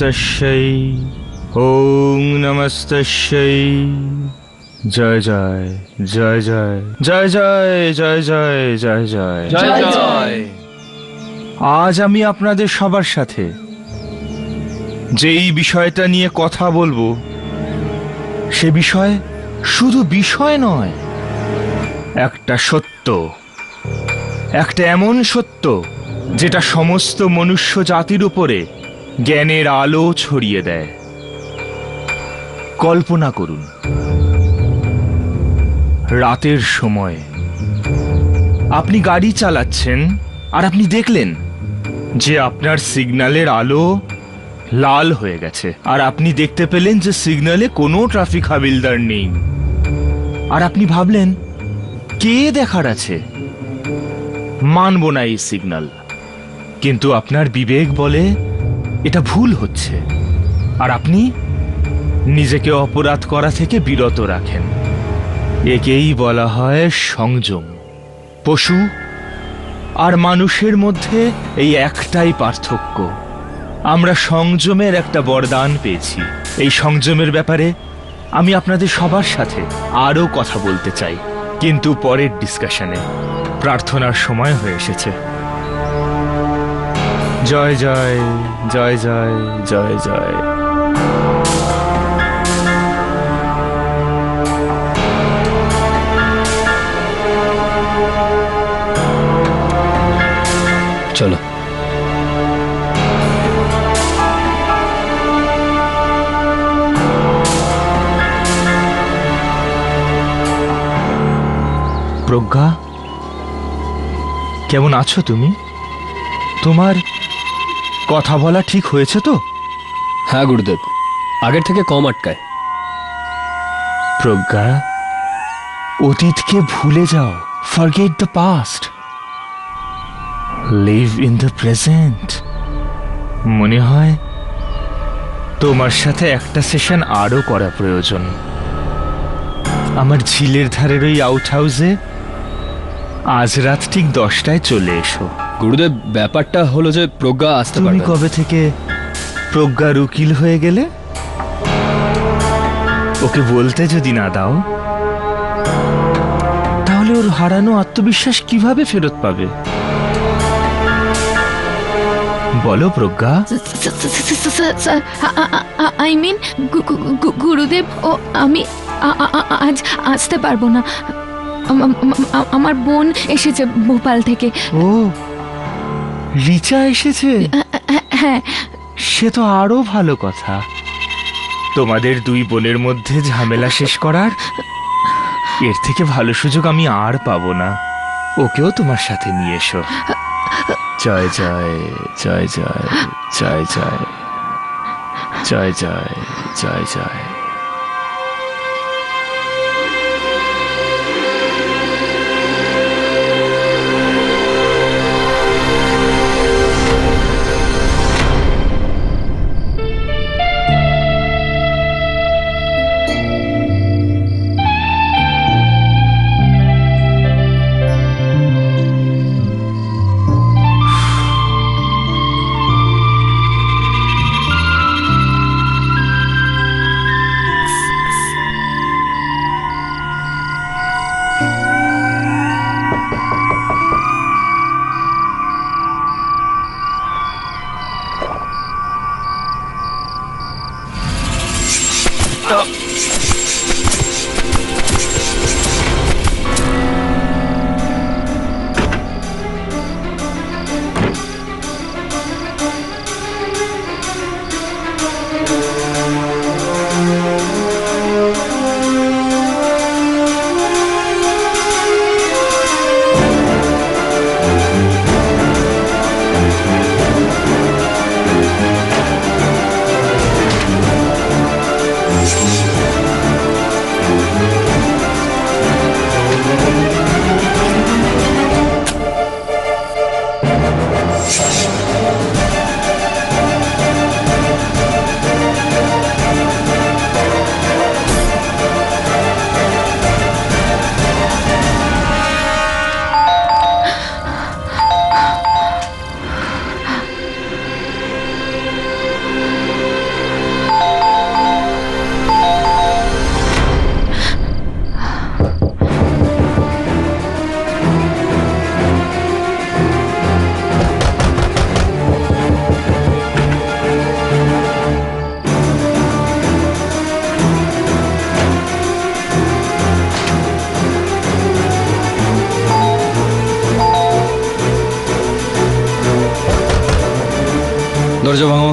নমস্তস্যৈ ওং নমস্তস্যৈ। জয় জয় জয় জয় জয় জয় জয় জয় জয় জয় জয় জয়। আজ আমি আপনাদের সবার সাথে যেই বিষয়টা নিয়ে কথা বলবো সে বিষয় শুধু বিষয় নয়, একটা সত্য, একটা এমন সত্য যেটা সমস্ত মনুষ্য জাতির উপরে জ্ঞানের আলো ছড়িয়ে দেয়। কল্পনা করুন, রাতের সময় আপনি গাড়ি চালাচ্ছেন আর আপনি দেখলেন যে আপনার সিগন্যালের আলো লাল হয়ে গেছে, আর আপনি দেখতে পেলেন যে সিগন্যালে কোনো ট্রাফিক হাবিলদার নেই। আর আপনি ভাবলেন, কে দেখার আছে, মানব না এই সিগন্যাল। কিন্তু আপনার বিবেক বলে এটা ভুল হচ্ছে, আর আপনি নিজেকে অপরাধ করা থেকে বিরত রাখেন। একেই বলা হয় সংযম। পশু আর মানুষের মধ্যে এই একটাই পার্থক্য, আমরা সংযমের একটা বরদান পেয়েছি। এই সংযমের ব্যাপারে আমি আপনাদের সবার সাথে আরও কথা বলতে চাই, কিন্তু পরের ডিসকাশনে। প্রার্থনার সময় হয়ে এসেছে। জয় জয় জয় জয় জয় জয়। চলো। প্রজ্ঞা, কেমন আছো তুমি? তোমার কথা বলা ঠিক হয়েছে তো? হ্যাঁ গুরুদেব, আগের থেকে কম আটকায়। প্রজ্ঞা, অতীতকে ভুলে যাও। Forget the past, live in the present. মনে হয় তোমার সাথে একটা সেশন আরও করা প্রয়োজন। আমার ঝিলের ধারের ওই আউট হাউসে আজ রাত ঠিক 10টায় চলে এসো। গুরুদেব, ব্যাপারটা হলো যে প্রজ্ঞা আসতে তুমি পারবে না। কবে থেকে প্রজ্ঞার উকিল হয়ে গেলে? ওকে বলতে যদি না দাও, তাহলে ওর হারানো আত্মবিশ্বাস কিভাবে ফেরত পাবে? বলো প্রজ্ঞা। আই মিন গুরুদেব, ও আমি আজ আসতে পারবো না। আমার বোন এসেছে ভোপাল থেকে। ও, রিচা এসেছে? হ্যাঁ। সে তো আরো ভালো কথা। তোমাদের দুই বোনের মধ্যে ঝামেলা শেষ করার এর থেকে ভালো সুযোগ আমি আর পাবো না। ওকেও তোমার সাথে নিয়ে এসো। জয় জয় জয় জয় জয় জয় জয় জয় জয় জয়। দরজা ভাঙো।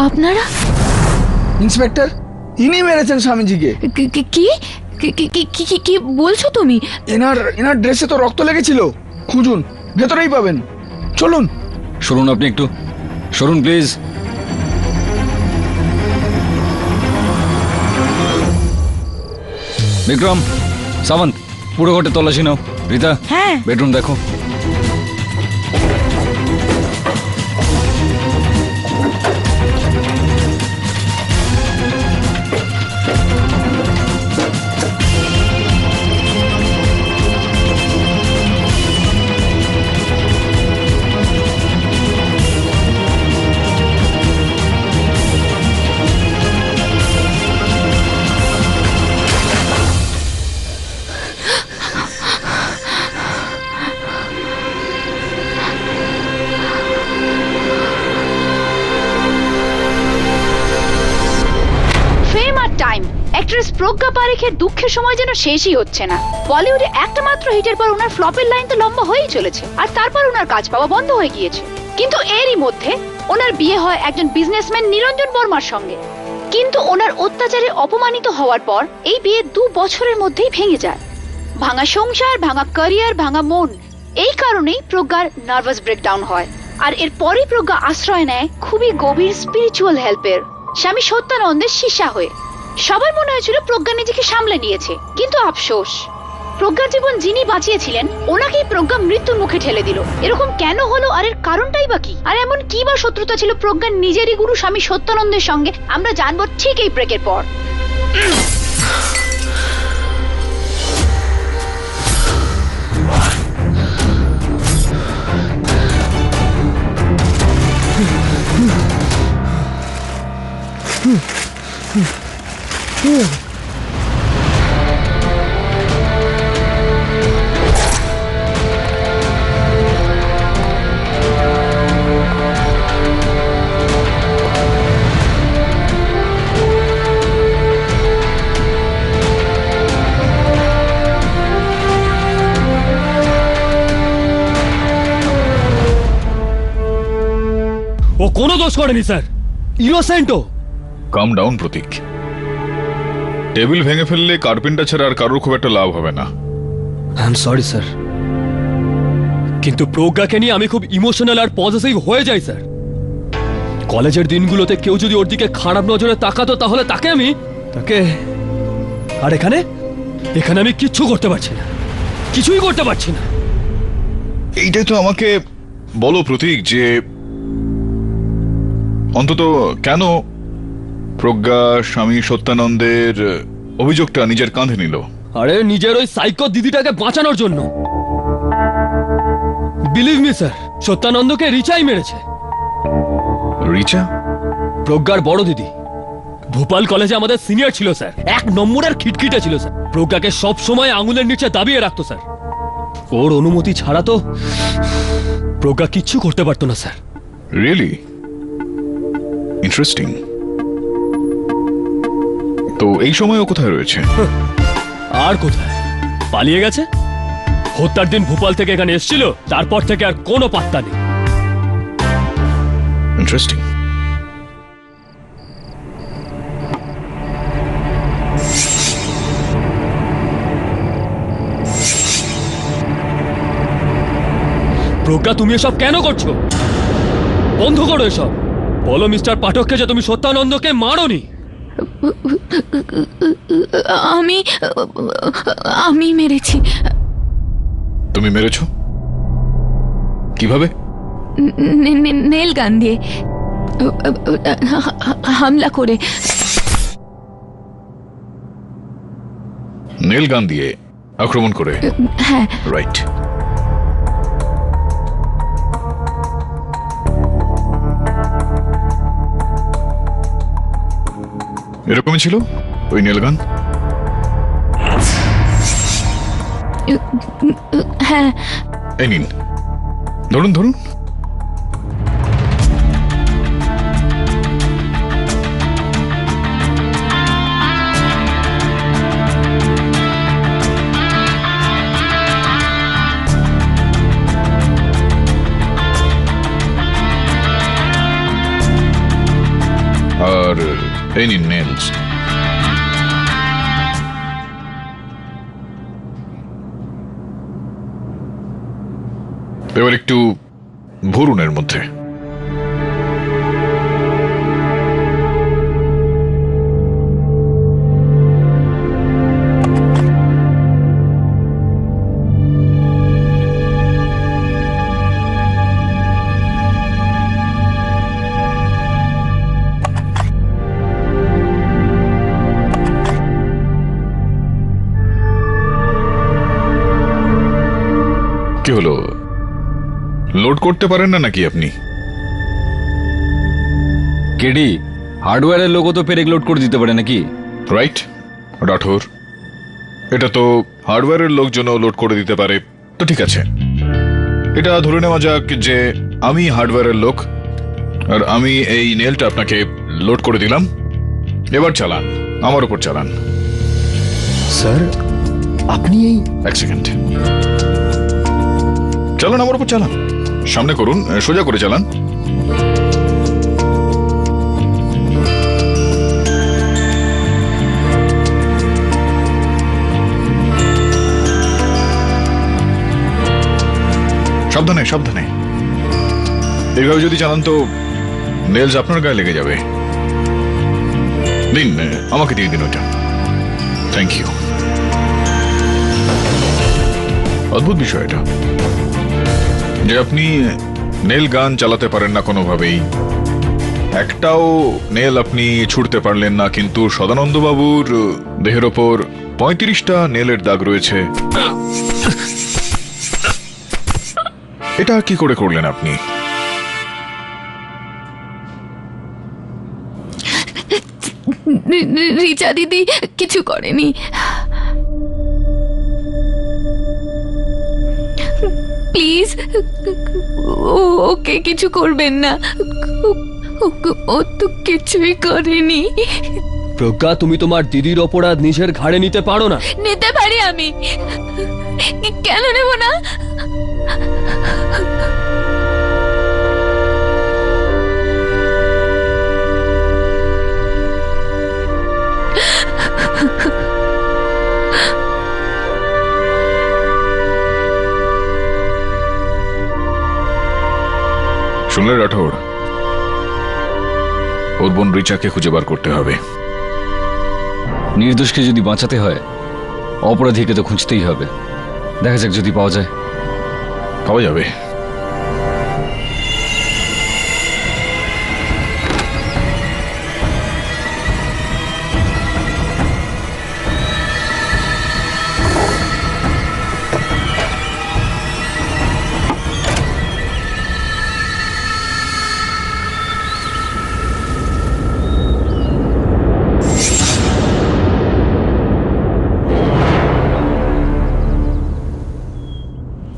আপনারা ইন্সপেক্টর, ইনি মেরেছেন স্বামীজিকে। কি- কি- কি কি- কি- কি- কি- কি বলছো তুমি? এনার এনার ড্রেসে তো রক্ত লেগেছিল, খুঁজুন, ভেতরেই পাবেন। চলুন। সরুন আপনি একটু, সরুন প্লিজ। বিক্রম, সামন্ত, পুরো ঘরটা তল্লাশি নাও। রীতা, হ্যাঁ। বেডরুম দেখো। ফেম আর টাইম, অ্যাক্ট্রেস প্রজ্ঞা পারেখের দুঃখের সময় যেন শেষই হচ্ছে না। বলিউডে একটা মাত্র হিটের পর ওনার ফ্লপের লাইন তো লম্বা হয়েই চলেছে, আর তারপর ওনার কাজ পাওয়া বন্ধ হয়ে গিয়েছে। কিন্তু এরই মধ্যে ওনার বিয়ে হয় একজন বিজনেসম্যান নিরঞ্জন বর্মার সঙ্গে। কিন্তু ওনার অত্যাচারে অপমানিত হওয়ার পর এই বিয়ে 2 বছরের মধ্যেই ভেঙে যায়। ভাঙা সংসার, ভাঙা ক্যারিয়ার, ভাঙা মন, এই কারণেই প্রজ্ঞার নার্ভাস ব্রেকডাউন হয়। আর এরপরই প্রজ্ঞা আশ্রয় নেয় খুবই গভীর স্পিরিচুয়াল হেল্পের স্বামী সত্যানন্দের শিষ্যা হয়ে। সবার মনে হয়েছিল প্রজ্ঞা নিজেকে সামলে নিয়েছে, কিন্তু আফসোস, প্রজ্ঞার জীবন যিনি বাঁচিয়েছিলেন ওনাকেই প্রজ্ঞা মৃত্যুর মুখে ঠেলে দিল। এরকম কেন হলো, আর এর কারণটাই বা কি? আর এমন কি বা শত্রুতা ছিল প্রজ্ঞার নিজেরই গুরু স্বামী সত্যানন্দের সঙ্গে, আমরা জানবো ঠিক এই ব্রেকের পর। ও কোনো দোষ করেনি স্যার, ইনোসেন্টো। কাম ডাউন প্রতীক। টেবিল ভেঙে ফেললে কার্পেন্টার ছাড়া আর কারোর খুব একটা লাভ হবে না। আই এম সরি স্যার, কিন্তু প্রজ্ঞাকে নিয়ে আমি খুব ইমোশনাল আর পজিটিভ হয়ে যাই স্যার। কলেজের দিনগুলোতে কেউ যদি ওর দিকে খারাপ নজরে তাকাতো তাহলে তাকে আর এখানে আমি কিচ্ছু করতে পারছি না, কিছুই করতে পারছি না। এইটাই তো আমাকে বলো প্রতীক, যে অন্তত কেন প্রজ্ঞা স্বামী সত্যানন্দের অভিযোগটা নিজের কাঁধে নিল? আরে নিজের ওই সাইকো দিদিটাকে বাঁচানোর জন্য। বিলিভ মি স্যার, সত্যানন্দকে রিচাই মেরেছে। রিচা? প্রজ্ঞার বড় দিদি। ভোপাল কলেজে আমাদের সিনিয়র ছিল স্যার, 1 নম্বরের খিটখিটে ছিল স্যার। প্রজ্ঞাকে সব সময় আঙুলের নিচে দাবিয়ে রাখতো স্যার। ওর অনুমতি ছাড়া তো প্রজ্ঞা কিচ্ছু করতে পারতো না স্যার। Really interesting. তো এই সময় ও কোথায় রয়েছে? আর কোথায়, পালিয়ে গেছে। হত্যার দিন ভোপাল থেকে এখানে এসেছিল, তারপর থেকে আর কোনো পাত্তা নেই। ইন্টারেস্টিং। প্রজ্ঞা, তুমি এসব কেন করছো? বন্ধ করো এসব। বলো মিস্টার পাঠককে যে তুমি সত্যানন্দকে মারোনি। আমি মেরেছি। তুমি মেরেছো? কিভাবে? নেল গান দিয়ে হামলা করে। নেল গান দিয়ে আক্রমণ করে? হ্যাঁ। রাইট। এরকমই ছিল ওই নেলগান? হ্যাঁ। এই নিন, ধরুন ধরুন। আর এই নিন নেলস। এবার একটু ভরুনের মধ্যে। কি হলো, লোড করতে পারেন না নাকি আপনি? কেডি, হার্ডওয়্যারের লোকও তো পেরেক লোড করে দিতে পারে নাকি? রাইট রাঠোর, এটা তো হার্ডওয়্যারের লোকজনও লোড করে দিতে পারে। তো ঠিক আছে, এটা ধরে নেওয়া যাক যে আমি হার্ডওয়্যারের লোক আর আমি এই নেলটা আপনাকে লোড করে দিলাম। এবার চালান, আমার উপর চালান। স্যার আপনি এই এক সেকেন্ড, চালান আমার উপর চালান। সামনে করুন, সোজা করে চালান। সাবধানে সাবধানে, এইভাবে যদি চালান তো নেলস আপনার গায়ে লেগে যাবে। দিন, আমাকে দিয়ে দিন ওটা। Thank you. অদ্ভুত বিষয় এটা যে আপনি নেল গান চালাতে পারেন না কোনোভাবেই, একটাও নেল আপনি ছুড়তে পারলেন না, কিন্তু সদানন্দ বাবুর দেহের ওপর 35টা নেলের দাগ রয়েছে। এটা কি করে করলেন আপনি? রিচা দিদি কিছু করেনি। প্লিজ ওকে কিছু করবেন না, ও তো কিছুই করেনি। প্রজ্ঞা, তুমি তোমার দিদির অপরাধ নিজের ঘাড়ে নিতে পারো না? নিতে পারি আমি, কেন নেব না? শুনলে রাঠোর, ওর বোন রিচাকে খুঁজে বার করতে হবে। নির্দোষকে যদি বাঁচাতে হয় অপরাধীকে তো খুঁজতেই হবে। দেখা যাক যদি পাওয়া যায়। পাওয়া যাবে।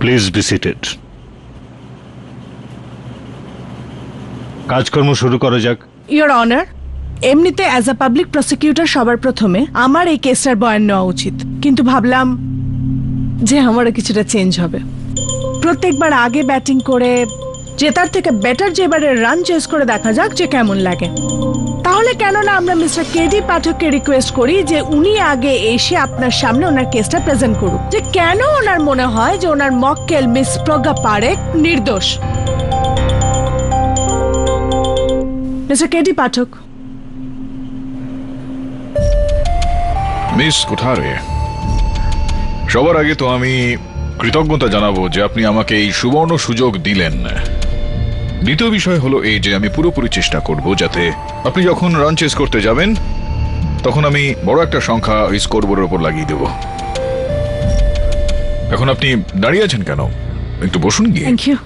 Please be seated. কাজকর্ম শুরু করা যাক। ইয়োর অনার, এমনিতে অ্যাজ আ পাবলিক প্রসিকিউটর সবার প্রথমে আমার এই কেসটার বয়ান নেওয়া উচিত, কিন্তু ভাবলাম যে আমারও কিছুটা চেঞ্জ হবে। প্রত্যেকবার আগে ব্যাটিং করে জেতার থেকে বেটার যে এবারে রান চেস করে দেখা যাক যে কেমন লাগে। তাহলে কেন না আমরা মিস্টার কেডি পাঠককে রিকোয়েস্ট করি যে উনি আগে এসে আপনার সামনে ওনার কেসটা প্রেজেন্ট করুক, যে কেন ওনার মনে হয় যে ওনার মক্কেল মিস প্রজ্ঞা পারেখ নির্দোষ। মিস্টার কেডি পাঠক। মিস কোঠারে, সবার আগে তো আমি কৃতজ্ঞতা জানাবো যে আপনি আমাকে এই সুবর্ণ সুযোগ দিলেন। দ্বিতীয় বিষয় হলো এই যে আমি পুরোপুরি চেষ্টা করব যাতে আপনি যখন রান চেস করতে যাবেন তখন আমি বড় একটা সংখ্যা ওই স্কোরবোর্ডের উপর লাগিয়ে দেব। এখন আপনি দাঁড়িয়ে আছেন কেন? একটু বসুন গিয়ে। Thank you.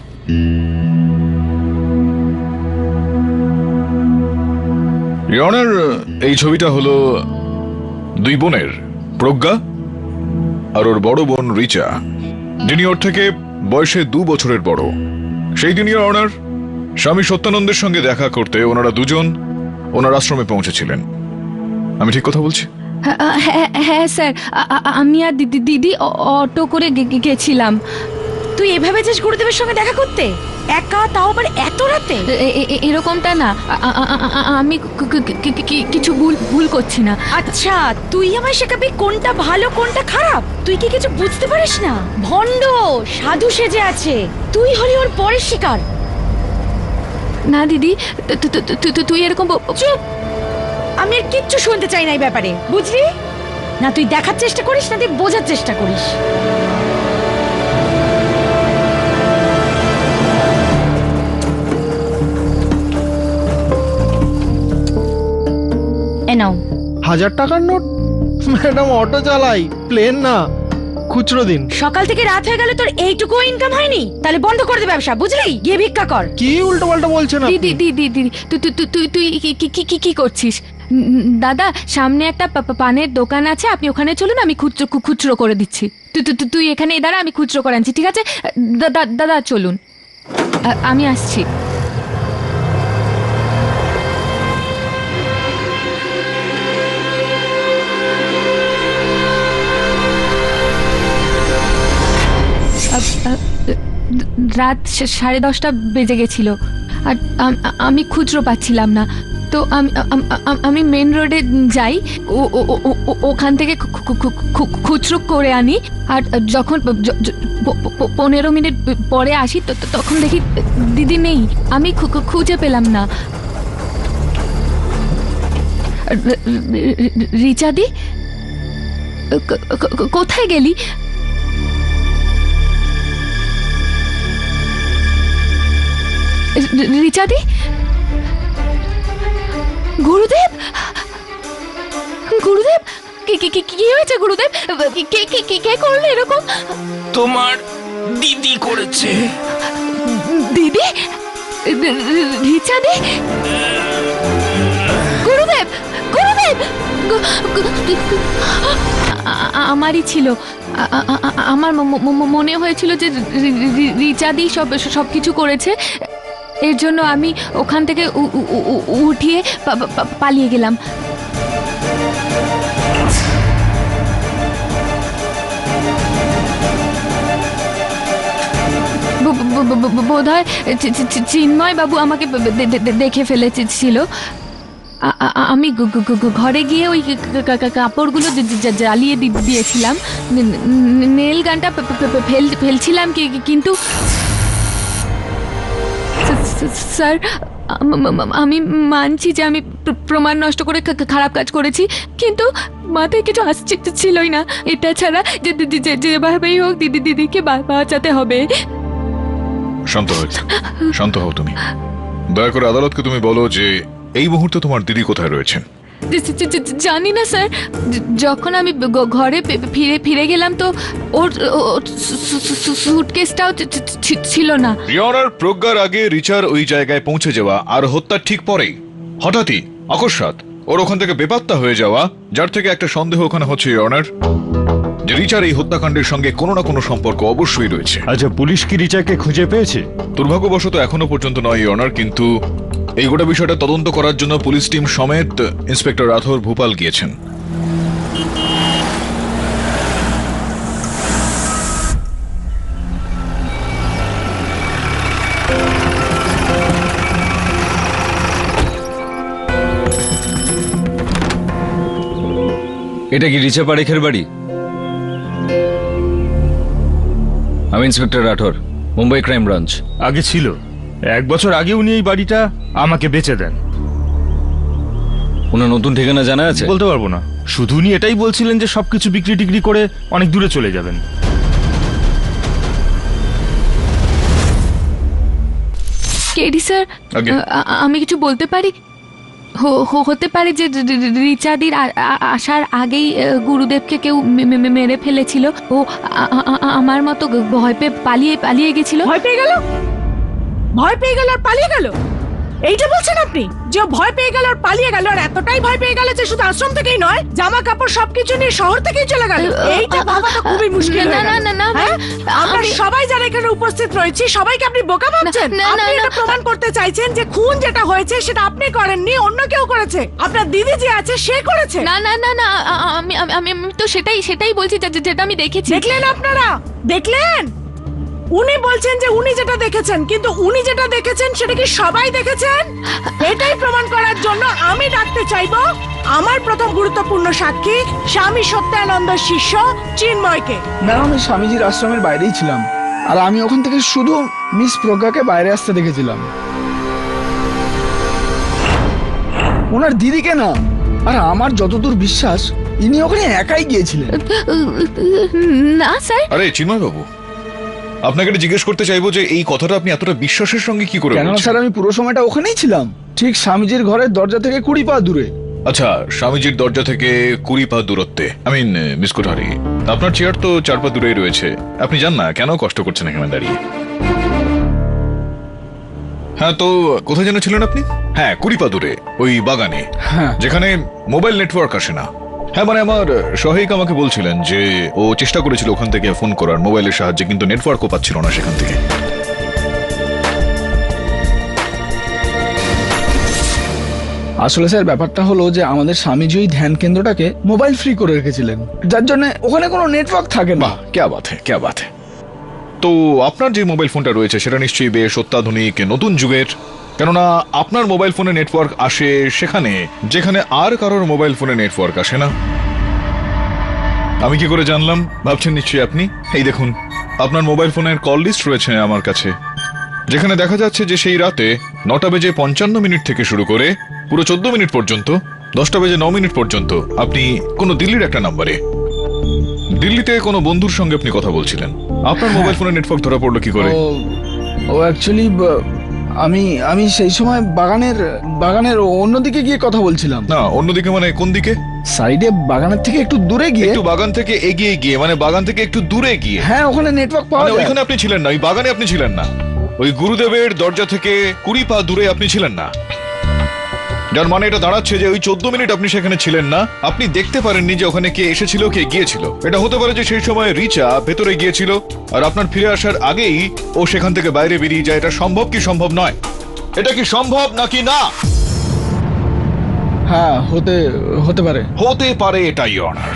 ইওর অনার, এই ছবিটা হলো দুই বোনের, প্রজ্ঞা আর ওর বড় বোন রিচা, যিনি ওর থেকে বয়সে 2 বছরের বড়। সেই দিন ইওর অনার স্বামী সত্যানন্দের সঙ্গে দেখা করতে ওনারা দুজন ওনার আশ্রমে পৌঁছেছিলেন। আমি ঠিক কথা বলছি? হ্যাঁ স্যার, আমি আর দিদি অটো করে গেছিলাম। তুই এভাবে যাস গুরুদেবের সঙ্গে দেখা করতে, একা, তাও আবার এত রাতে? এরকমটা না, আমি কিছু ভুল করছি না। আচ্ছা, তুই আমায় শেখাবি কোনটা ভালো কোনটা খারাপ? তুই কি কিছু বুঝতে পারিস না? ভণ্ড সাধু সেজে আছে, তুই হলি ওর পরের শিকার। না দিদি, তুই এরকম চুপ! আমি আর কিচ্ছু শুনতে চাই না এই ব্যাপারে, বুঝলি? না তুই দেখার চেষ্টা করিস, না তুই বোঝার চেষ্টা করিস। এ নাও। 1000 টাকার নোট? ম্যাডাম অটো চালাই, প্লেন না, খুচরো দিন। সকাল থেকে রাত হয়ে গেল, তোর এইটুকু ইনকাম হয়নি? তাহলে বন্ধ করে দে ব্যবসা, বুঝলি? গিয়ে ভিক্ষা কর। কি উল্টো পাল্টা বলছেন আপনি? দিদি, তুই কি করছিস? দাদা, সামনে একটা পানের দোকান আছে, আপনি ওখানে চলুন, আমি খুচরো করে দিচ্ছি। তুই এখানে দাঁড়া, আমি খুচরো করে আনছি, ঠিক আছে? দাদা চলুন, আমি আসছি। রাত 10:30 বেজে গেছিল, আর আমি খুচরো পাচ্ছিলাম না, তো আমি মেন রোডে যাই, ওখান থেকে খুচরো করে আনি, আর যখন 15 মিনিট পরে আসি তখন দেখি দিদি নেই, আমি খুঁজে পেলাম না। রিচাদি, কোথায় গেলি? রিচাদি, গুরুদেব, কি হয়েছে গুরুদেব? কে করলো এরকম? তোমার দিদি করেছে। দিদি? রিচাদি? গুরুদেব, আমারই ছিল। আমার মনে হয়েছিল যে রিচাদি সবকিছু করেছে, এর জন্য আমি ওখান থেকে উঠিয়ে পালিয়ে গেলাম। বোধহয় চিন্ময় বাবু আমাকে দেখে ফেলেছিল। আমি ঘরে গিয়ে ওই কাপড়গুলো জ্বালিয়ে দিয়েছিলাম, নেল গানটা ফেলছিলাম, কিন্তু স্যার, আমি মানছি যে আমি প্রমাণ নষ্ট করে খারাপ কাজ করেছি, কিন্তু মাথায় কিছু আসছিলই না, এটা ছাড়া যেভাবেই হোক দিদিকে বাঁচাতে হবে। শান্ত হও তুমি। দয়া করে আদালতকে তুমি বলো যে এই মুহূর্তে তোমার দিদি কোথায় রয়েছেন? জানি না স্যার, যখন আমি ঘরে ফিরে গেলাম তো ওর সুটকেসটাও ছিল না। রিওনার প্রজ্ঞার আগে রিচার ওই জায়গায় পৌঁছে যাওয়া আর হত্যার ঠিক পরেই হঠাৎই অকস্মাৎ ওর ওখান থেকে বেপাত্তা হয়ে যাওয়া, যার থেকে একটা সন্দেহ ওখানে হচ্ছে রিওনার যে রিচার এই হত্যাকাণ্ডের সঙ্গে কোনো না কোনো সম্পর্ক অবশ্যই রয়েছে। আচ্ছা, পুলিশ কি রিচাকে খুঁজে পেয়েছে? দুর্ভাগ্যবশত এখনো পর্যন্ত নয় রিওনার, কিন্তু এই গোটা বিষয়টা তদন্ত করার জন্য পুলিশ টিম সমেত ইন্সপেক্টর রাথোর ভোপাল গিয়েছেন। এটা কি রিচা পারেখের বাড়ি? আমি inspector Rathore, Mumbai crime branch. আগে ছিল, 1 বছর আগে উনি এই বাড়িটা আমাকে বেচে দেন। ওনার নতুন ঠিকানা জানা আছে? বলতে পারবো না, শুধু উনি এটাই বলছিলেন যে সবকিছু বিক্রি টিক্রি করে অনেক দূরে চলে যাবেন। কেডি স্যার, আমি কিছু বলতে পারি? হতে পারে যে রিচাদির আসার আগেই গুরুদেবকে কেউ মেরে ফেলেছিল, ও আমার মতো ভয় পেয়ে পালিয়ে গেছিল। ভয় পেয়ে গেল আর পালিয়ে গেল, এইটা বলছেন আপনি? যে ও ভয় পেয়ে গেল আর পালিয়ে গেল, আর এতটাই ভয় পেয়ে গেল যে শুধু আশ্রম থেকেই নয়, জামা কাপড় সবকিছু নিয়ে শহর থেকেই চলে গেল। এইটা ভাবা তো খুবই মুশকিল। না, আমরা সবাই যারা এখানে উপস্থিত রয়েছি সবাইকে আপনি বোকা ভাবছেন? আপনি এটা প্রমাণ করতে চাইছেন যে খুন যেটা হয়েছে সেটা আপনি করেননি, অন্য কেউ করেছে, আপনার দিদি যে আছে সে করেছে। না, আমি তো সেটাই বলছি যেটা আমি দেখেছি। দেখলেন? আপনারা দেখলেন? উনি বলছেন যে উনি যেটা দেখেছেন, কিন্তু উনি যেটা দেখেছেন সেটা কি সবাই দেখেছেন? এটাই প্রমাণ করার জন্য আমি ডাকতে চাইবো আমার প্রথম গুরুত্বপূর্ণ সাক্ষী স্বামী সত্যানন্দ শিষ্য চিন্ময়কে। ম্যাডাম আমি স্বামীজির আশ্রমের বাইরেই ছিলাম, আর আমি ওখান থেকে শুধু মিস প্রজ্ঞাকে বাইরে আসতে দেখেছিলাম, ওনার দিদিকে না। আর আমার যতদূর বিশ্বাস ইনি ওখানে একাই গিয়েছিলেন। না স্যার, আরে চিন্ময় বাবু, আপনাকে এটা জিজ্ঞেস করতে চাইবো যে এই কথাটা আপনি এতটা বিশ্বাসের সঙ্গে কি করে কেননা বলছেন? স্যার আমি পুরো সময়টা ওখানেই ছিলাম, ঠিক স্বামীজির ঘরের দরজা থেকে 20 পা দূরে। আচ্ছা, স্বামীজির দরজা থেকে 20 পা দূরত্বে, মিস কোঠারি, আপনার চেয়ার তো 4 পা দূরেই রয়েছে। আপনি জান না কেন কষ্ট করছেন এখানে দাঁড়িয়ে? হ্যাঁ, তো কোথায় যেন ছিলেন আপনি? হ্যাঁ, 20 পা দূরে, ওই বাগানে, হ্যাঁ। যেখানে মোবাইল নেটওয়ার্ক আসে না। হ্যাঁ, মানে আমার সহায়িকা আমাকে বলছিলেন যে ও চেষ্টা করেছিল ওখান থেকে ফোন করার মোবাইলের সাহায্যে, কিন্তু নেটওয়ার্কও পাচ্ছিল না সেখান থেকে। আসলে স্যার ব্যাপারটা হলো যে আমাদের স্বামীজি ওই ধ্যান কেন্দ্রটাকে মোবাইল ফ্রি করে রেখেছিলেন, যার জন্য ওখানে কোনো নেটওয়ার্ক থাকে না। বাহ, ক্যা বাত হ্যায়, ক্যা বাত হ্যায়। তো আপনার যে মোবাইল ফোনটা রয়েছে সেটা নিশ্চয়ই বেশ অত্যাধুনিক, নতুন যুগের, কেননা আপনার মোবাইল ফোনে নেটওয়ার্ক আসে সেখানে যেখানে আর কারোর মোবাইল ফোনে নেটওয়ার্ক আসে না। আমি কি করে জানলাম ভাবছেন নিশ্চয়ই আপনি? এই দেখুন, আপনার মোবাইল ফোনের কল লিস্ট রয়েছে আমার কাছে, যেখানে দেখা যাচ্ছে যে সেই রাতে 9:55 থেকে শুরু করে পুরো 14 মিনিট পর্যন্ত, 10:09 পর্যন্ত আপনি কোনো দিল্লির একটা নাম্বারে, দিল্লিতে কোনো বন্ধুর সঙ্গে আপনি কথা বলছিলেন। আপনার মোবাইল ফোনে নেটওয়ার্ক ধরা পড়লো কি করে? ও অ্যাকচুয়ালি আমি সেই সময় বাগানের অন্যদিকে গিয়ে কথা বলছিলাম। না, অন্যদিকে মানে কোন দিকে? সাইডে বাগানের থেকে একটু দূরে গিয়ে। একটু বাগান থেকে এগিয়ে গিয়ে মানে বাগান থেকে একটু দূরে গিয়ে? হ্যাঁ, ওখানে নেটওয়ার্ক পাওয়া মানে যায়। ওইখানে আপনি ছিলেন না, ওই বাগানে আপনি ছিলেন না, ওই গুরুদেবের দরজা থেকে 20 পা দূরে আপনি ছিলেন না, যার মানে এটা দাঁড়াচ্ছে যে ওই 14 মিনিট আপনি সেখানে ছিলেন না। আপনি দেখতে পারেননি যে ওখানে কে এসেছিল, কে গিয়েছিল। এটা হতে পারে যে সেই সময় রিচা ভেতরে গিয়েছিল আর আপনার ফিরে আসার আগেই ও সেখান থেকে বাইরে বেরিয়ে যায়। এটা সম্ভব কি সম্ভব নয়? এটা কি সম্ভব নাকি না? হ্যাঁ, হতে পারে। হতে পারে, এটাই অনার।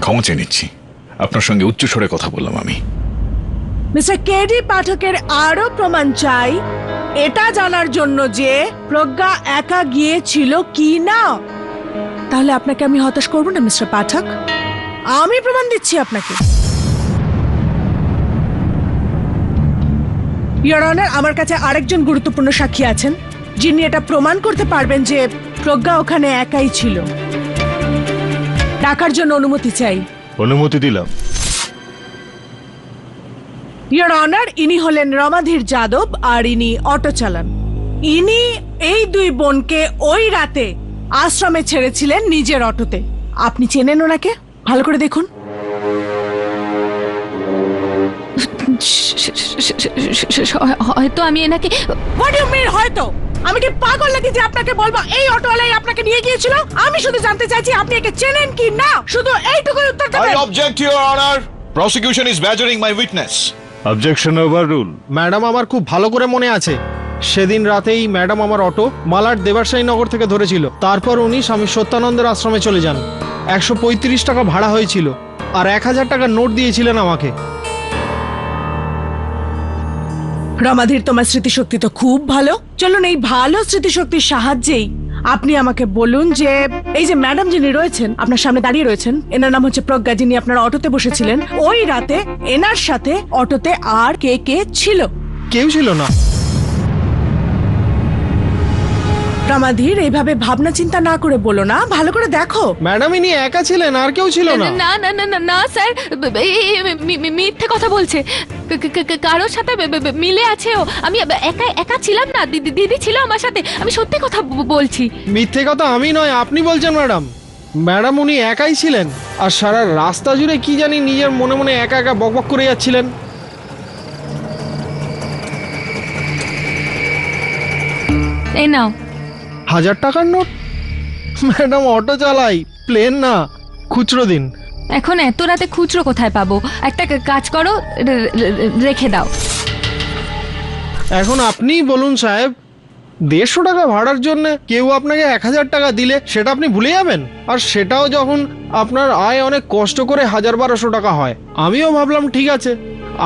ক্ষমা চেয়ে নিচ্ছি, আপনার সঙ্গে উচ্চস্বরে কথা বললাম আমি। মিস্টার কেডি পাঠকের আরো প্রমাণ চাই এটা জানার জন্য যে প্রজ্ঞা একা গিয়েছিল কি না। তাহলে আপনাকে আমি হতাশ করব না মিস্টার পাঠক, আমি প্রমাণ দিচ্ছি আপনাকে। ইওর অনার, আমার কাছে আরেকজন গুরুত্বপূর্ণ সাক্ষী আছেন যিনি এটা প্রমাণ করতে পারবেন যে প্রজ্ঞা ওখানে একাই ছিল। ডাকার জন্য অনুমতি চাই। অনুমতি দিলাম। ইওর অনার, ইনি হলেন রমাধীর যাদব আর ইনি অটো চালান। ইনি এই দুই বোনকে ওই রাতে আশ্রমে ছেড়েছিলেন নিজের অটোতে। আপনি চেনেন ওনাকে? ভালো করে দেখুন। হয়তো আমি এনাকে। হোয়াট ইউ মিন হয়তো? আমি কি পাগল নাকি যে আপনাকে বলবো এই অটোওয়ালাই আপনাকে নিয়ে গিয়েছিল? আমি শুধু জানতে চাইছি আপনি একে চেনেন কি না, শুধু এইটুকুই উত্তর I দেবেন। object, Your Honor. Prosecution is badgering my witness. Objection over rule. Madam, আমার খুব ভালো করে মনে আছে সেদিন রাতেই ম্যাডাম আমার অটো মালার দেবাশাই নগর থেকে ধরেছিল। তারপর উনি স্বামী সত্যানন্দের আশ্রমে চলে যান। 135 টাকা ভাড়া হয়েছিল আর 1000 টাকার নোট দিয়েছিলেন আমাকে। রমাধীর, তোমার স্মৃতিশক্তি তো খুব ভালো। চলুন এই ভালো স্মৃতিশক্তির সাহায্যেই আপনি আমাকে বলুন যে এই যে ম্যাডাম যিনি রয়েছেন আপনার সামনে দাঁড়িয়ে রয়েছেন, এনার নাম হচ্ছে প্রজ্ঞা, যিনি আপনার অটোতে বসেছিলেন, ওই রাতে এনার সাথে অটোতে আর কে কে ছিল? কেউ ছিল না। রমাধীর, এইভাবে ভাবনা চিন্তা না করে বলো না, ভালো করে দেখো। ম্যাডাম, ইনি একা ছিলেন, আর কেউ ছিল না। না না না না না স্যার, মিথ্যে কথা বলছে। কারোর সাথে মিলে আছে ও। আমি একা একা ছিলাম না, দিদি ছিল আমার সাথে। আমি সত্যি কথা বলছি। মিথ্যে কথা আমি নয়, আপনি বলছেন ম্যাডাম। ম্যাডাম, উনি একাই ছিলেন আর সারা রাস্তা জুড়ে কি জানি নিজের মনে মনে একা একা বকবক করে যাচ্ছিলেন। এই নাও। 1000 টাকার নোট? ম্যাডাম, অটো চালাই, প্লেন না, খুচরো দিন। এখন এত রাতে খুচরো কোথায় পাবো? একটা কাজ করো, রেখে দাও। এখন আপনিই বলুন সাহেব, 150 টাকা ভাড়ার জন্য কেউ আপনাকে 1000 টাকা দিলে সেটা আপনি ভুলে যাবেন? আর সেটাও যখন আপনার আয় অনেক কষ্ট করে 1000-1200 টাকা হয়। আমিও ভাবলাম ঠিক আছে,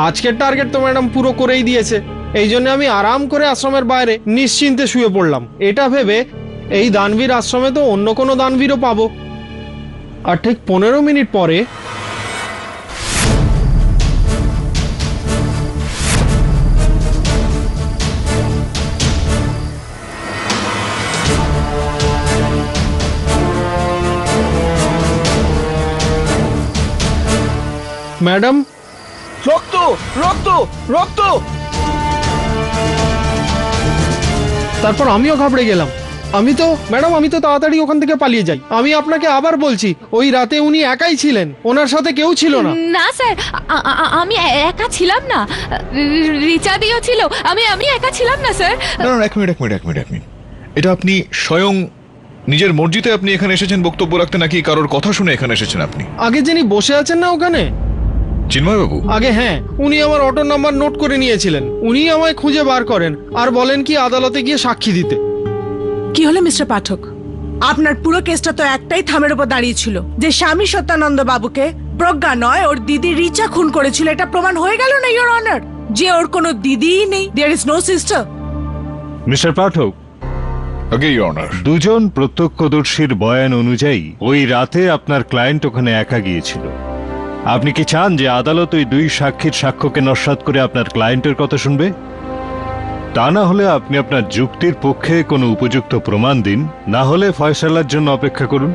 আজকের টার্গেট তো ম্যাডাম পুরো করেই দিয়েছে, এই জন্য আমি আরাম করে আশ্রমের বাইরে নিশ্চিন্তে শুয়ে পড়লাম, এটা ভেবে এই দানবীর আশ্রমে তো অন্য কোনো দানবীরও পাবো। আর ঠিক 15 মিনিট পরে ম্যাডাম, রক্ত রক্ত রক্ত! তারপর আমিও ঘাবড়ে গেলাম। আমি তো তাড়াতাড়ি ওখান থেকে পালিয়ে যাই। আমি আপনাকে আবার বলছি, ওই রাতে উনি একাই ছিলেন, ওনার সাথে কেউ ছিল না। না স্যার, আমি একা ছিলাম না, রিচাদিও ছিল। আমি একা ছিলাম না স্যার। না না, এক মিনিট। এটা আপনি স্বয়ং নিজের মর্জিতে আপনি এখানে এসেছেন বক্তব্য রাখতে, নাকি কারোর কথা শুনে এখানে এসেছেন আপনি? আগে যিনি বসে আছেন না ওখানে, চিন্ময় বাবু? আগে হ্যাঁ, উনি আমার অটোর নাম্বার নোট করে নিয়েছিলেন। উনি আমায় খুঁজে বার করেন আর বলেন কি আদালতে গিয়ে সাক্ষী দিতে। কি হলো মিস্টার পাঠক? আপনার পুরো কেসটা তো একটাই থামের উপর দাঁড়িয়ে ছিল, যে স্বামী সত্যানন্দ বাবুকে প্রজ্ঞা নয় ওর দিদি রিচা খুন করেছিল। এটা প্রমাণ হয়ে গেল না ইওর অনার, যে ওর কোনো দিদিই নেই, there is no sister. Mister Pathak, আগে ইওর অনার, দুজন প্রত্যক্ষদর্শীর বয়ান অনুযায়ী ওই রাতে আপনার ক্লায়েন্ট ওখানে একা গিয়েছিল। আপনি কি চান যে আদালত ওই দুই সাক্ষীর সাক্ষ্যকে নস্যাৎ করে আপনার ক্লায়েন্টের কথা শুনবে? তা না হলে আপনি আপনার যুক্তির পক্ষে কোনো উপযুক্ত প্রমাণ দিন, না হলে ফয়সালার জন্য অপেক্ষা করুন।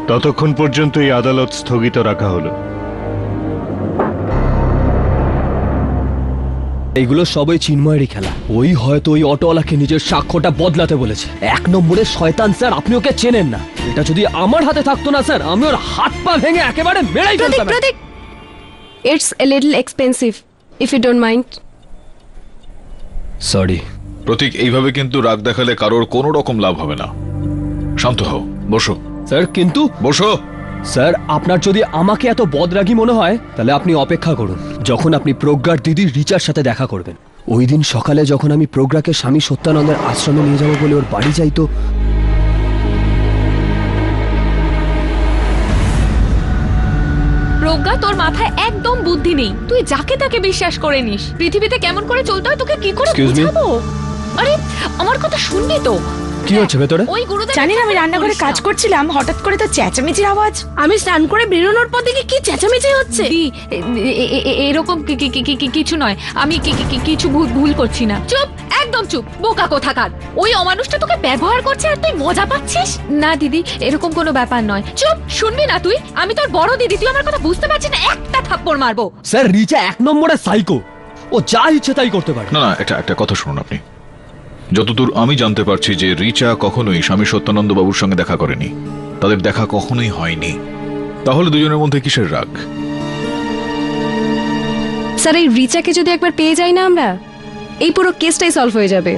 ততক্ষণ পর্যন্ত এই আদালত স্থগিত রাখা হলো। এইগুলো সবই চিন্ময়েরই খেলা। ওই হয়তো ওই অটোওয়ালাকে নিজের সাক্ষ্যটা বদলাতে বলেছে। 1 নম্বরের শয়তান স্যার, আপনি ওকে চেনেন না। এটা যদি আমার হাতে থাকতো না স্যার, আমি ওর হাত পা ভেঙে একেবারে মেরেই ফেলতাম। It's a little expensive, if you don't mind. Sorry Pratik, এইভাবে কিন্তু রাগ দেখালে কারোর কোনো রকম লাভ হবে না। শান্ত হও, বসো। স্যার, কিন্তু বসো। স্যার, আপনার যদি আমাকে এত বদরাগী মনে হয়, তাহলে আপনি অপেক্ষা করুন যখন আপনি প্রজ্ঞার দিদি রিচার সাথে দেখা করবেন। ওই দিন সকালে যখন আমি প্রজ্ঞাকে স্বামী সত্যানন্দের আশ্রমে নিয়ে যাবো বলে ওর বাড়ি যাই, তো প্রজ্ঞা, তোর মাথায় একদম বুদ্ধি নেই। তুই যাকে তাকে বিশ্বাস করে নিস। পৃথিবীতে কেমন করে চলতে হয় তোকে কি করে Excuse me? বোঝাবো? আরে আমার কথা শুনবি তো? কি হচ্ছে ভেতরে? ওই গুরুদেব জানি না, আমি রান্নাঘরে কাজ করছিলাম, হঠাৎ করে তো চেঁচামেচির আওয়াজ। আমি স্নান করে বেরোনোর পর দেখি কি চেঁচামেচি হচ্ছে। এরকম কিছু নয়। আমি কিছু ভুল করছি না। চুপ, একদম চুপ, বোকা কোথাকার। ওই অমানুষটা তোকে ব্যবহার করছে আর তুই মজা পাচ্ছিস। না দিদি, এরকম কোনো ব্যাপার নয়। চুপ, শুনবি না তুই? আমি তোর বড় দিদি, তুই আমার কথা বুঝতে পারছিস না? একটা থাপ্পড় মারবো। স্যার, রিচা 1 নম্বরের সাইকো। ও যা ইচ্ছে তাই করতে পারে। না না, একটা কথা শুনুন আপনি। যতদূর আমি জানতে পারছি যে রিচা কখনোই স্বামী সত্যানন্দ বাবুর সঙ্গে দেখা করেনি, তাদের দেখা কখনোই হয়নি। তাহলে দুজনের মধ্যে কিসের রাগ? স্যার, এই রিচাকে যদি একবার পেয়ে যাই না আমরা, এই পুরো কেসটাই সলভ হয়ে যাবে।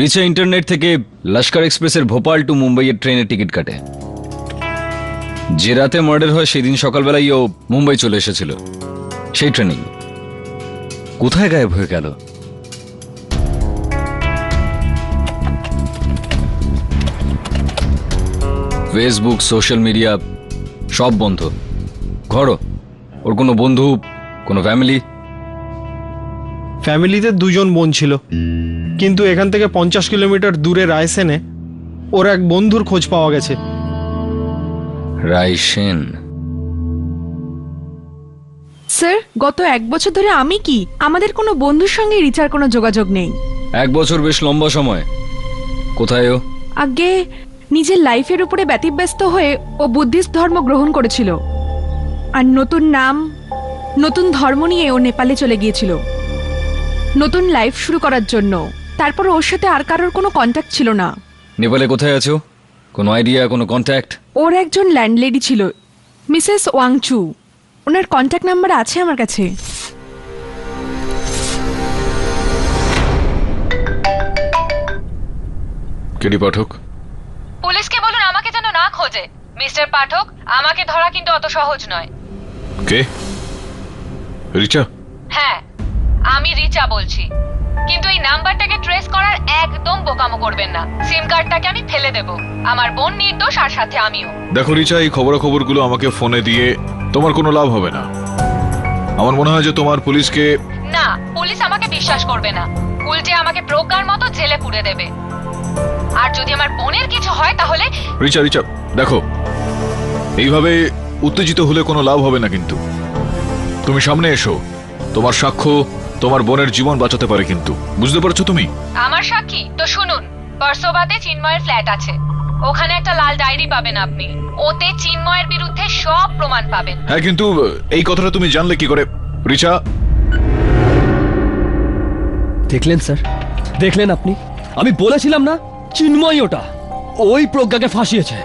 রিচা ইন্টারনেট থেকে লস্কর এক্সপ্রেসের ভোপাল টু মুম্বাইয়ের ট্রেনের টিকিট কাটে। যে রাতে মার্ডার হয় সেদিন সকালবেলায় ও মুম্বাই চলে এসেছিল। সেই ট্রেনিং কোথায় গায়েব হয়ে গেল? ফেসবুক, সোশ্যাল মিডিয়া সব বন্ধ। ঘরও, ওর কোনো বন্ধু, কোনো ফ্যামিলিতে 2 জন বোন ছিল, কিন্তু এখান থেকে 50 কিলোমিটার দূরে রায়সেনে ওর এক বন্ধুর খোঁজ পাওয়া গেছে। রাইসেন? স্যার, গত 1 বছর ধরে আমাদের কোনো বন্ধুর সঙ্গে রিচার কোনো যোগাযোগ নেই। 1 বছর বেশ লম্বা সময়। কোথায় ও? আগে নিজের লাইফের উপরে ব্যতিব্যস্ত হয়ে ও বুদ্ধিস্ট ধর্ম গ্রহণ করেছিল, আর নতুন নাম, নতুন ধর্ম নিয়ে ও নেপালে চলে গিয়েছিল নতুন লাইফ শুরু করার জন্য। তারপর ওর সাথে আর কারোর কোনো কন্ট্যাক্ট ছিল না। নেপালে কোথায় আছো? কোনো আইডিয়া, কোনো কন্ট্যাক্ট? ওর একজন ল্যান্ডলেডি ছিল, মিসেস ওয়াংচু। ওনার কন্ট্যাক্ট নাম্বার আছে আমার কাছে। কেডি পাঠক? পুলিশকে বলুন আমাকে যেন না খোঁজে। মিস্টার পাঠক, আমাকে ধরা কিন্তু অত সহজ নয়। কে? রিচা? হ্যাঁ, আমি রিচা বলছি। কিন্তু এই নাম্বারটাকে ট্রেস করার একদম বোকামো করবেন না। সিম কার্ডটাকে আমি ফেলে দেব। আমার বোন নির্দোষ আর সাথে আমিও। দেখো রিচা, এই খবরাখবরগুলো আমাকে ফোনে দিয়ে তোমার কোনো লাভ হবে না। আমার মনে হয় যে তোমার পুলিশকে... না, পুলিশ আমাকে বিশ্বাস করবে না, উল্টে আমাকে প্রজ্ঞার মতো জেলে পুরে দেবে। আর যদি আমার বোনের কিছু হয় তাহলে... রিচা রিচা দেখো, এইভাবে উত্তেজিত হলে কোনো লাভ হবে না। কিন্তু তুমি সামনে এসো, তোমার সাক্ষ্য তোমার বোনের জীবন বাঁচাতে পারে। কিন্তু বুঝতে পারছো তুমি? আমার সাক্ষী তো শুনুন, বর্ষবাদে চিন্ময়ের ফ্ল্যাট আছে, ওখানে একটা লাল ডায়েরি পাবেন আপনি। ওতে চিন্ময়ের বিরুদ্ধে সব প্রমাণ পাবেন। হ্যাঁ, কিন্তু এই কথাটা তুমি জানলে কি করে রিচা? দেখলেন স্যার, দেখলেন আপনি? আমি বলেছিলাম না, চিন্ময় ওটা, ওই প্রজ্ঞাকে ফাঁসিয়েছে।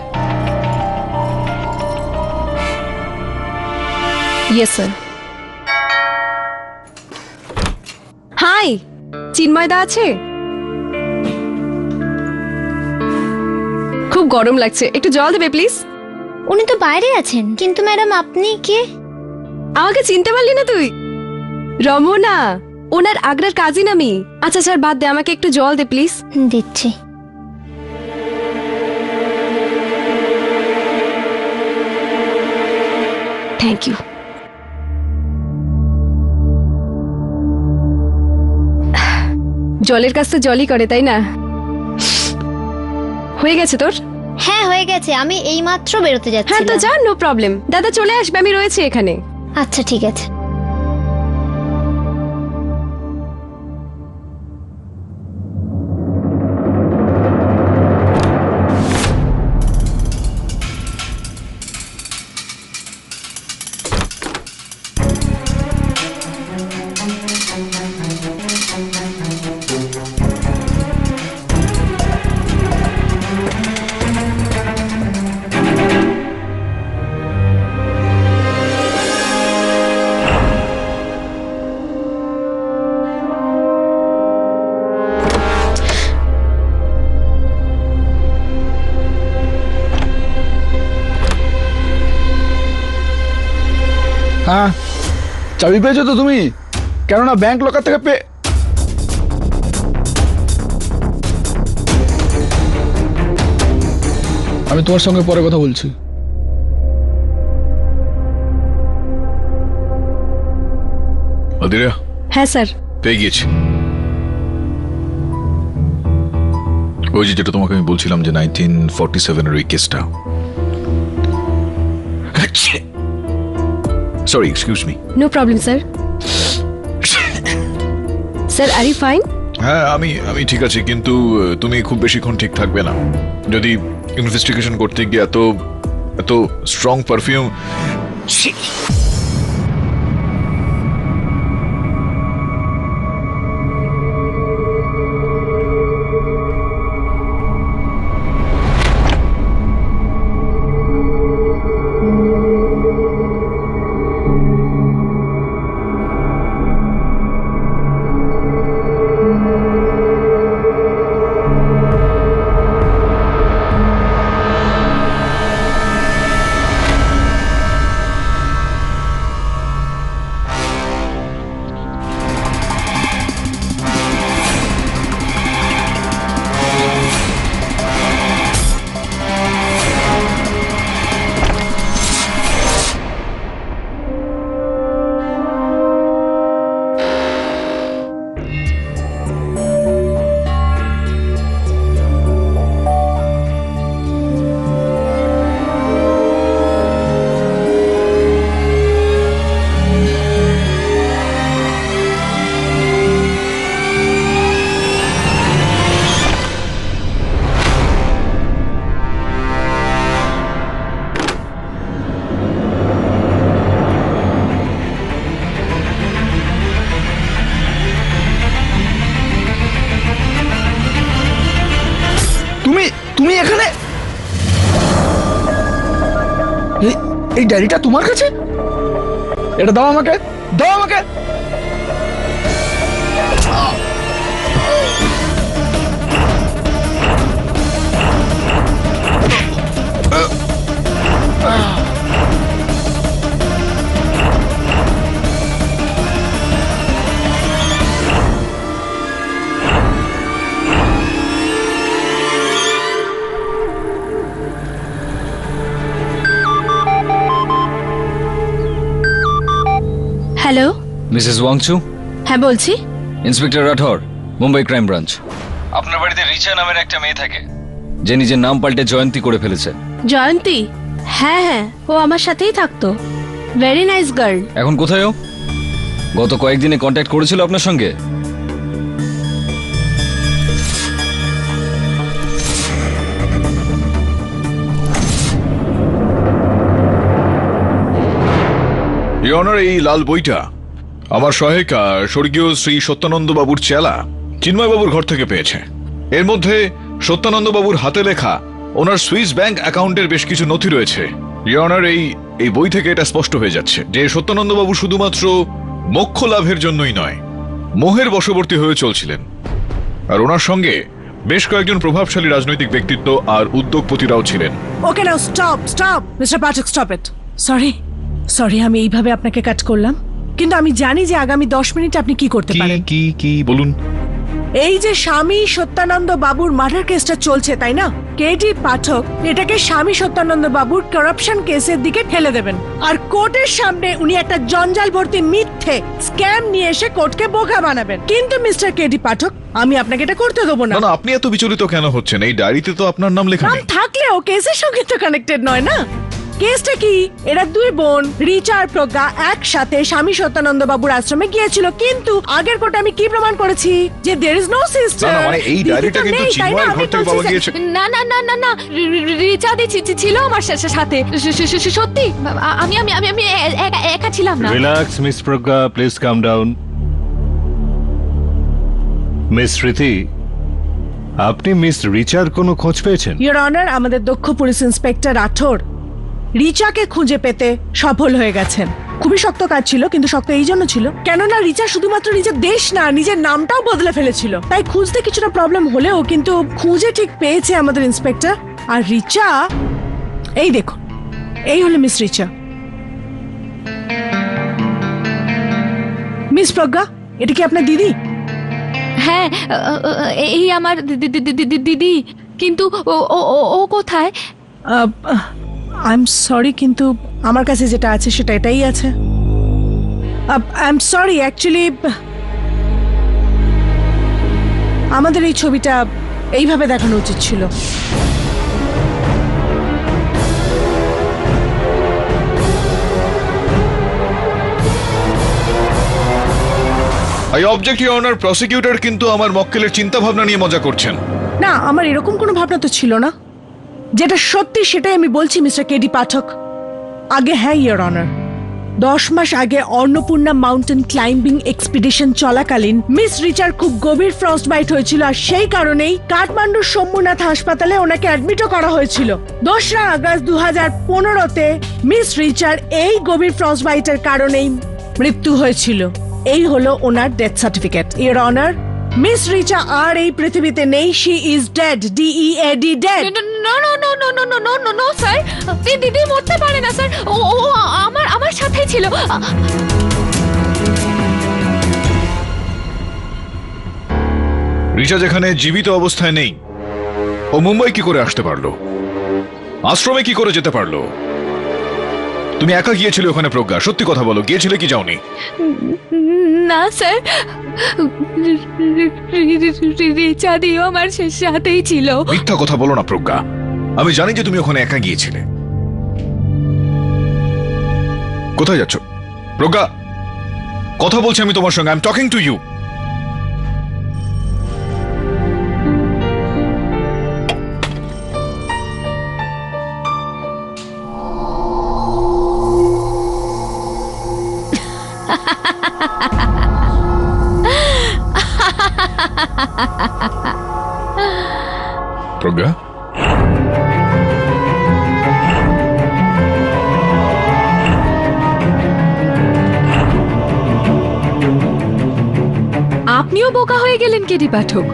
Yes sir. হাই, চিন্ময়দা আছে? খুব গরম লাগছে, একটু জল দেবে প্লিজ। উনি তো বাইরে আছেন। কিন্তু ম্যাডাম, আপনি কে? আমাকে চিনতে পারলি না তুই? রমনা, ওনার আগ্রার কাজিন আমি। আচ্ছা স্যার, বাদ দে, আমাকে একটু জল দে প্লিজ। দিচ্ছি। Thank you. জলের কাছ তো জলই করে, তাই না? হয়ে গেছে তোর? হ্যাঁ, হয়ে গেছে। আমি এইমাত্র বেরোতে যাচ্ছি। হ্যাঁ তো যা, নো প্রবলেম। দাদা চলে আসবে, আমি রয়েছি এখানে। আচ্ছা, ঠিক আছে। হ্যাঁ, চাবি পেয়েছো তো তুমি? কেননা ব্যাংক লকার থেকে আমি তোমার সঙ্গে পরে কথা বলছি। আদিরা? হ্যাঁ স্যার। পেয়ে গিয়েছি। ওই যেটা তোমাকে আমি বলছিলাম যে 1947 ওই কেসটা। Sorry, excuse me. No problem sir. Sir, are you fine? হ্যাঁ, আমি ঠিক আছি, কিন্তু তুমি খুব বেশিক্ষণ ঠিক থাকবে না। যদি ইনভেস্টিগেশন করতে গিয়ে এত স্ট্রং পারফিউম... তুমি এখানে? এই ডায়েরিটা তোমার কাছে? এটা দাও আমাকে, দাও আমাকে। মিসেস ওয়াংচু, হ্যাঁ বলছি। Inspector Rathore, Mumbai crime branch. আপনার বাড়িতে রিচা নামের একটা মেয়ে থাকে, যে নিজের নাম পাল্টে জয়ন্তী করে ফেলেছে। জয়ন্তী? হ্যাঁ হ্যাঁ, ও আমার সাথেই থাকতো। Very nice girl. এখন কোথায় ও? গত কয়েকদিনে কন্ট্যাক্ট করেছিল আপনার সঙ্গে? ইওর অনার, এই লাল বইটা আমার সহায়িকা স্বর্গীয় শ্রী সত্যানন্দ বাবুর চেলা চিন্ময় বাবুর ঘর থেকে পেয়েছে। এর মধ্যে সত্যানন্দ বাবুর হাতে লেখা ওনার সুইস ব্যাংক অ্যাকাউন্টের বেশ কিছু নথি রয়েছে। ইওর অনার, এই বই থেকে এটা স্পষ্ট হয়ে যাচ্ছে যে সত্যানন্দ বাবু শুধুমাত্র মোক্ষ লাভের জন্যই নয়, মোহের বশবর্তী হয়ে চলছিলেন। আর ওনার সঙ্গে বেশ কয়েকজন প্রভাবশালী রাজনৈতিক ব্যক্তিত্ব আর উদ্যোগপতিরাও ছিলেন। Okay now stop stop mister Pathak, stop it. Sorry আমি এইভাবে আপনাকে কাট করলাম, কিন্তু আমি জানি যে আগামী 10 মিনিট আপনি কি করতে পারেন। কি বলুন? এই যে স্বামী সত্যানন্দ বাবুর মার্ডার কেসটা চলছে, তাই না? কেডি পাঠক এটাকে স্বামী সত্যানন্দ বাবুর করাপশন কেসের দিকে ঠেলে দেবেন, আর কোর্টের সামনে উনি একটা জঞ্জাল ভর্তি মিথ্যে স্ক্যাম নিয়ে এসে কোর্টকে বোকা বানাবেন। কিন্তু মিস্টার কেডি পাঠক, আমি আপনাকে এটা করতে দেবো না। না, আপনি এত বিচলিত কেন হচ্ছেন? এই ডায়েরিতে তো আপনার নাম লেখা নাম নেই। থাকলেও কেসের সঙ্গে তো কানেক্টেড নয় না। কেসটা কি, এরা দুই বোন রিচা আর প্রজ্ঞা একসাথে স্বামী সত্যানন্দ বাবুর আশ্রমে গিয়েছিল, কিন্তু আগের কোর্টে আমি কি প্রমাণ করেছি যে দেয়ার ইজ নো সিস্টার। না, মানে এই ডায়েরিটা কিন্তু চিন্ময়ের ঘর থেকে পাওয়া গিয়েছে। না না না না না, রিচা দি ছিল আমার সাথে। সত্যি আমি আমি আমি আমি একা ছিলাম না। Relax miss Pragya, please calm down. Miss Smriti, আপনি মিস রিচার কোনো খোঁজ পেয়েছেন? ইওর অনার, আমাদের দক্ষ পুলিশ ইন্সপেক্টর রাঠোর রিচাকে খুঁজে পেতে সফল হয়ে গেছেন। খুবই শক্ত কাজ ছিল, কিন্তু শক্ত এই জন্য ছিল কেননা রিচা শুধুমাত্র নিজের দেশ না, নিজের নামটাও বদলে ফেলেছিল। তাই খুঁজতে কিছুটা প্রবলেম হলেও কিন্তু খুঁজে ঠিক পেয়েছে আমাদের ইন্সপেক্টর। আর রিচা, এই দেখুন, এই হলো মিস রিচা। মিস প্রজ্ঞা, এটা কি আপনার দিদি? হ্যাঁ, এই আমার দিদি। কিন্তু ও কোথায়? আই এম সরি, কিন্তু আমার কাছে যেটা আছে সেটা এটাই আছে। আই এম সরি, অ্যাকচুয়ালি আমাদের এই ছবিটা এইভাবে দেখানো উচিত ছিল। I object your honour, prosecutor কিন্তু আমার মক্কেলের চিন্তা ভাবনা নিয়ে মজা করছেন। না, আমার এরকম কোনো ভাবনা তো ছিল না। যেটা সত্যি সেটাই আমি বলছি মিস্টার কেডি পাঠক। আগে হ্যাঁ ইওর অনার, 10 মাস আগে অন্নপূর্ণা মাউন্টেন ক্লাইম্বিং এক্সপিডিশন চলাকালীন মিস রিচার খুব গভীর ফ্রস্ট বাইট হয়েছিল, আর সেই কারণেই কাঠমান্ডুর সোমনাথ হাসপাতালে ওনাকে অ্যাডমিটও করা হয়েছিল। 2রা আগস্ট 2015-তে মিস রিচার এই গভীর ফ্রস্ট বাইটের কারণেই মৃত্যু হয়েছিল। এই হলো ওনার death certificate. Your honour, miss Richa আর এই পৃথিবীতে নেই। She is dead, DEAD, dead. No no no no no no no no no sir, দিদি মরতে পারে না স্যার। ও আমার সাথেই ছিল। রিচা যেখানে জীবিত অবস্থায় নেই, ও মুম্বাই কি করে আসতে পারলো? আশ্রমে কি করে যেতে পারলো? তুমি একা গিয়েছিলে ওখানে প্রজ্ঞা? সত্যি কথা বলো, গিয়েছিলে কি যাওনি? না স্যার, রিচা দিও আমার সাথেই ছিল। মিথ্যা কথা বলো না প্রজ্ঞা, আমি জানি যে তুমি ওখানে একা গিয়েছিলে। কোথায় যাচ্ছ প্রজ্ঞা? কথা বলছি আমি তোমার সঙ্গে। I am talking to you. Pragya, আপনিও বোকা হয়ে গেলেন কেডি পাঠক।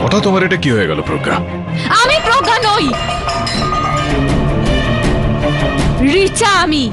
হঠাৎ তোমার এটা কি হয়ে গেল প্রজ্ঞা? আমি প্রজ্ঞা নই, রিচা আমি।